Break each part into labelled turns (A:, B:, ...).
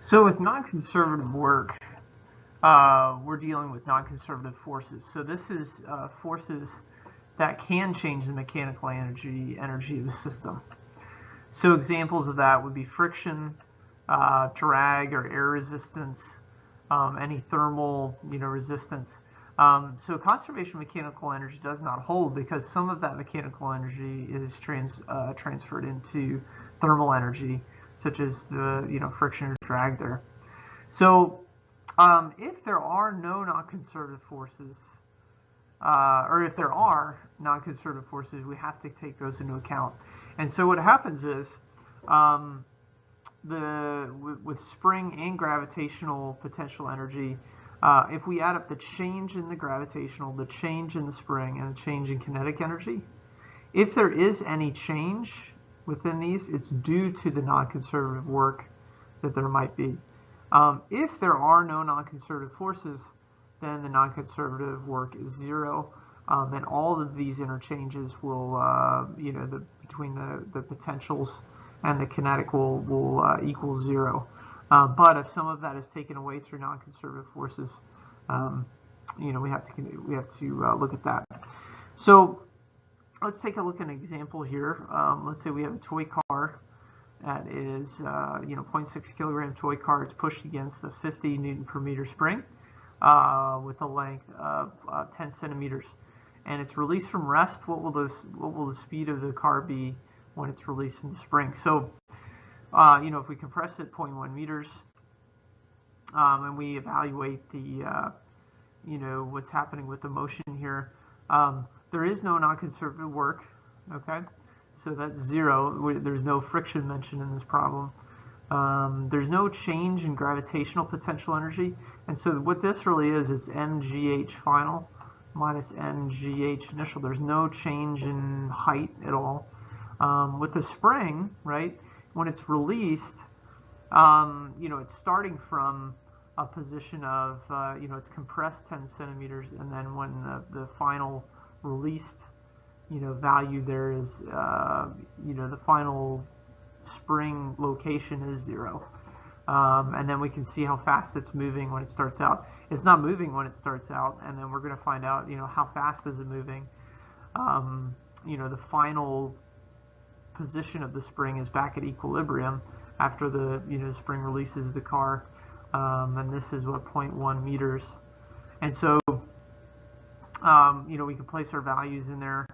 A: So with non-conservative work, we're dealing with non-conservative forces. So this is forces that can change the mechanical energy of the system. So examples of that would be friction, drag or air resistance, any thermal resistance. So conservation mechanical energy does not hold because some of that mechanical energy is transferred into thermal energy, such as the friction or drag there. So if there are no non-conservative forces, or if there are non-conservative forces, we have to take those into account. And so what happens is with spring and gravitational potential energy, if we add up the change in the gravitational, the change in the spring, and the change in kinetic energy, if there is any change within these, it's due to the non-conservative work that there might be. If there are no non-conservative forces, then the non-conservative work is zero, and all of these interchanges will, between the potentials and the kinetic will equal zero. But if some of that is taken away through non-conservative forces, we have to look at that. So let's take a look at an example here. Let's say we have a toy car that is 0.6 kilogram toy car. It's pushed against a 50 Newton per meter spring with a length of 10 centimeters, and it's released from rest. What will the speed of the car be when it's released from the spring? So if we compress it 0.1 meters, and we evaluate the what's happening with the motion here, there is no non-conservative work. Okay, so that's zero. There's no friction mentioned in this problem. There's no change in gravitational potential energy, and so what this really is mgh final minus mgh initial. There's no change in height at all. With the spring, right, when it's released, it's starting from a position of, it's compressed 10 centimeters, and then when the final released, value there is, the final spring location is zero. And then we can see how fast it's moving when it starts out. It's not moving when it starts out, and then we're going to find out, how fast is it moving. The final position of the spring is back at equilibrium after the spring releases the car, and this is what 0.1 meters. And so we can place our values in there,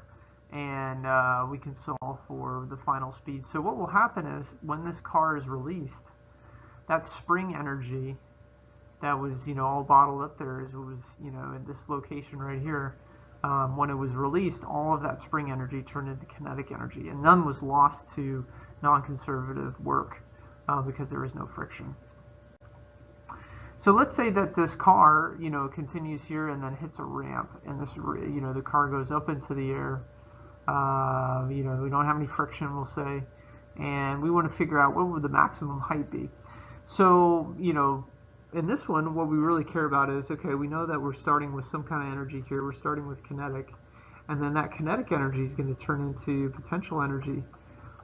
A: and we can solve for the final speed. So what will happen is when this car is released, that spring energy that was all bottled up there was in this location right here. When it was released, all of that spring energy turned into kinetic energy, and none was lost to non-conservative work because there was no friction. So let's say that this car, continues here and then hits a ramp, and this, the car goes up into the air. We don't have any friction, we'll say, and we want to figure out what would the maximum height be. So, in this one, what we really care about is, okay, we know that we're starting with some kind of energy here. We're starting with kinetic, and then that kinetic energy is going to turn into potential energy,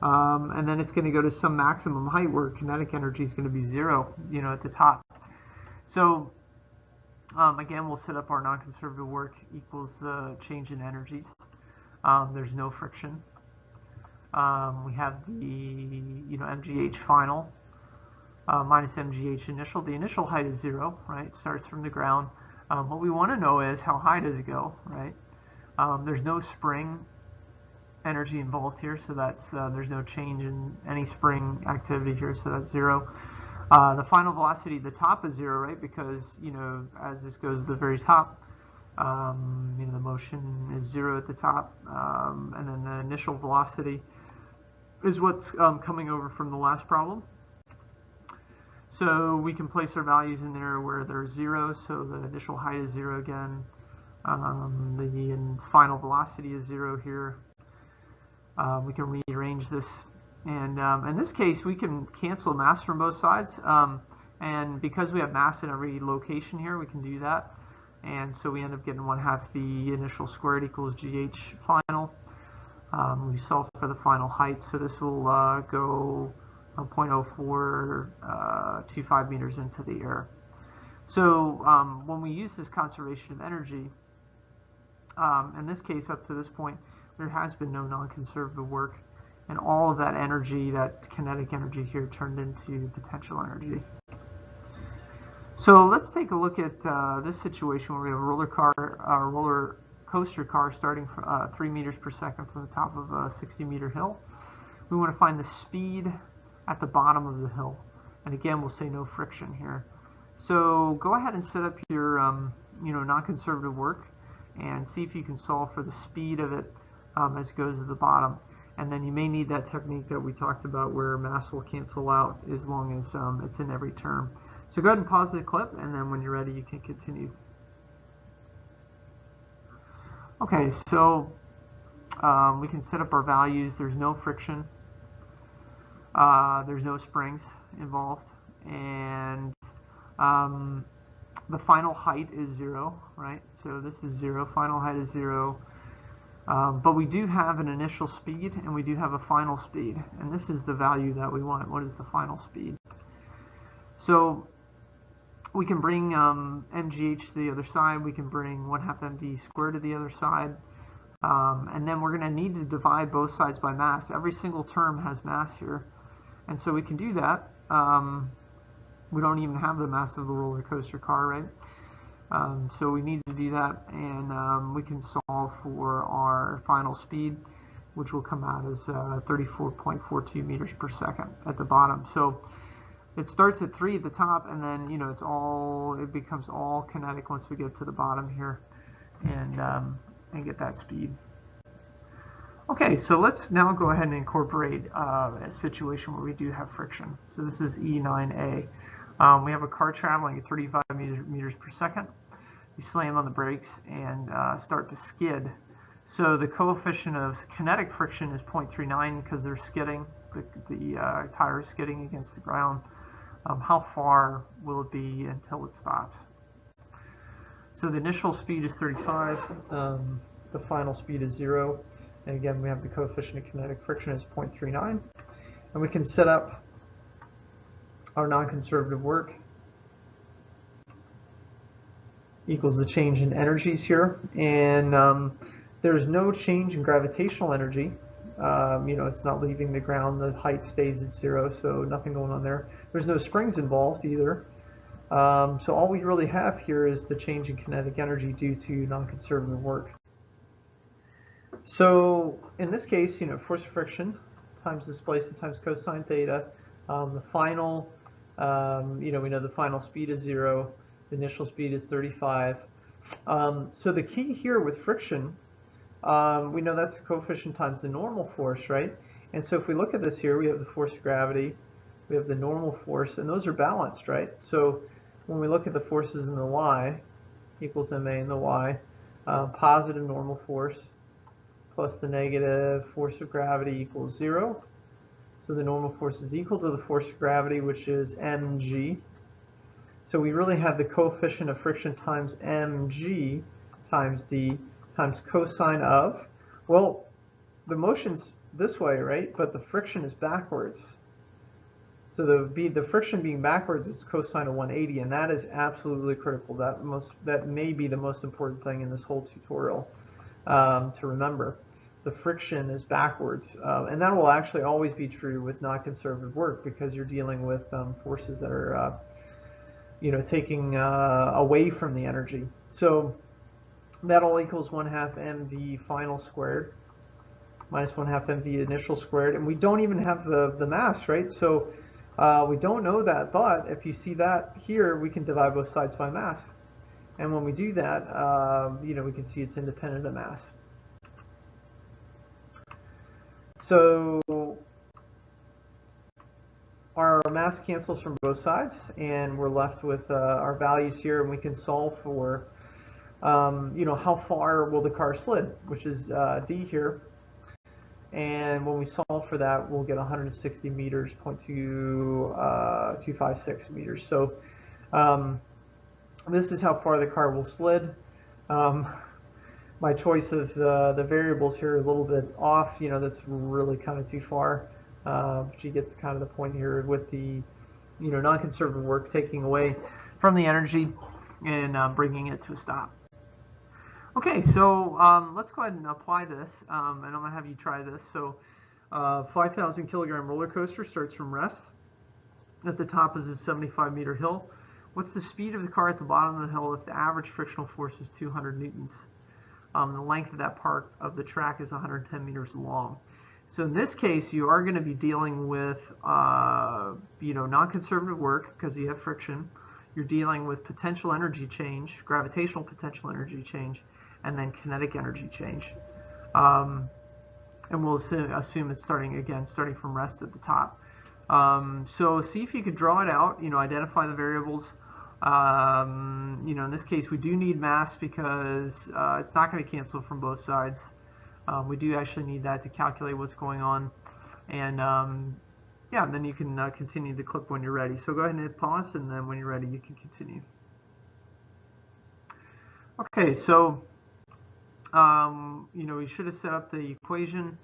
A: and then it's going to go to some maximum height where kinetic energy is going to be zero, at the top. So, again, we'll set up our non-conservative work equals the change in energies. There's no friction. We have the, mgh final. Minus mgh initial. The initial height is zero, right? It starts from the ground. What we want to know is how high does it go, right? There's no spring energy involved here, so that's there's no change in any spring activity here, so that's zero. The final velocity at the top is zero, right? Because as this goes to the very top, the motion is zero at the top, and then the initial velocity is what's coming over from the last problem. So we can place our values in there where they're zero, so the initial height is zero again. The final velocity is zero here. We can rearrange this, and in this case we can cancel mass from both sides, and because we have mass in every location here, we can do that, and so we end up getting 1/2 v initial squared equals gh final. We solve for the final height, so this will go 0.0425 meters into the air. So when we use this conservation of energy, in this case up to this point, there has been no non-conservative work, and all of that energy, that kinetic energy here, turned into potential energy. So let's take a look at this situation where we have a roller coaster car starting from 3 meters per second from the top of a 60-meter hill. We want to find the speed at the bottom of the hill, and again we'll say no friction here. So go ahead and set up your non-conservative work and see if you can solve for the speed of it as it goes to the bottom. And then you may need that technique that we talked about where mass will cancel out as long as it's in every term. So go ahead and pause the clip, and then when you're ready you can continue. Okay, so we can set up our values. There's no friction, there's no springs involved, and the final height is 0, right? So this is 0, final height is 0. But we do have an initial speed and we do have a final speed, and this is the value that we want. What is the final speed? So we can bring mgh to the other side, we can bring 1/2 mv squared to the other side, and then we're going to need to divide both sides by mass. Every single term has mass here, and so we can do that. We don't even have the mass of the roller coaster car, right? So we need to do that, and we can solve for our final speed, which will come out as 34.42 meters per second at the bottom. So it starts at 3 at the top, and then it becomes all kinetic once we get to the bottom here, and get that speed. Okay, so let's now go ahead and incorporate a situation where we do have friction. So this is E9a. We have a car traveling at 35 meters per second. You slam on the brakes and start to skid. So the coefficient of kinetic friction is 0.39 because they're skidding. The tire is skidding against the ground. How far will it be until it stops? So the initial speed is 35. The final speed is 0. And again, we have the coefficient of kinetic friction is 0.39. And we can set up our non-conservative work equals the change in energies here, and there's no change in gravitational energy. It's not leaving the ground, the height stays at 0, so nothing going on there. There's no springs involved either, so all we really have here is the change in kinetic energy due to non-conservative work. So in this case, force of friction times displacement times cosine theta. The final, we know the final speed is 0. The initial speed is 35. So the key here with friction, we know that's the coefficient times the normal force, right? And so if we look at this here, we have the force of gravity, we have the normal force, and those are balanced, right? So when we look at the forces in the y, equals ma in the y, positive normal force plus the negative force of gravity equals 0. So the normal force is equal to the force of gravity, which is mg. So we really have the coefficient of friction times mg times d times cosine of, well, the motion's this way, right? But the friction is backwards. So the friction being backwards is cosine of 180, and that is absolutely critical. That may be the most important thing in this whole tutorial to remember. The friction is backwards, and that will actually always be true with non-conservative work because you're dealing with forces that are taking away from the energy. So that all equals 1/2 mv final squared minus 1/2 mv initial squared, and we don't even have the mass, right? So we don't know that, but if you see that here, we can divide both sides by mass, and when we do that, we can see it's independent of mass. So our mass cancels from both sides, and we're left with our values here, and we can solve for, how far will the car slid, which is D here. And when we solve for that, we'll get 160 meters, 0.256 meters. So this is how far the car will slid. My choice of the variables here are a little bit off. That's really kind of too far. But you get kind of the point here with the non-conservative work taking away from the energy and bringing it to a stop. Okay, so let's go ahead and apply this, and I'm going to have you try this. So 5,000 kilogram roller coaster starts from rest. At the top is a 75-meter hill. What's the speed of the car at the bottom of the hill if the average frictional force is 200 newtons? The length of that part of the track is 110 meters long. So in this case, you are going to be dealing with non-conservative work because you have friction. You're dealing with potential energy change, gravitational potential energy change, and then kinetic energy change. And we'll assume it's starting from rest at the top. So see if you could draw it out, identify the variables. In this case, we do need mass because it's not going to cancel from both sides. We do actually need that to calculate what's going on. And yeah, then you can continue the clip when you're ready. So go ahead and hit pause, and then when you're ready, you can continue. Okay, so we should have set up the equation.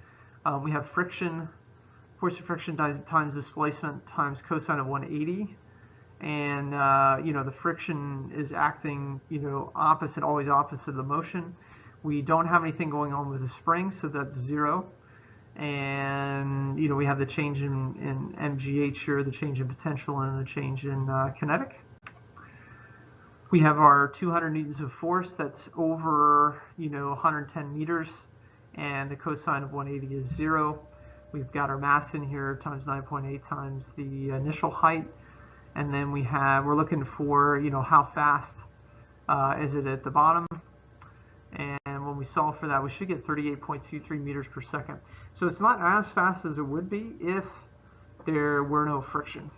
A: We have friction, force of friction times displacement times cosine of 180. And the friction is acting always opposite of the motion. We don't have anything going on with the spring, so that's 0. And we have the change in mgh here, the change in potential, and the change in kinetic. We have our 200 newtons of force that's over 110 meters, and the cosine of 180 is 0. We've got our mass in here times 9.8 times the initial height. And then we're looking for, how fast is it at the bottom. And when we solve for that, we should get 38.23 meters per second. So it's not as fast as it would be if there were no friction.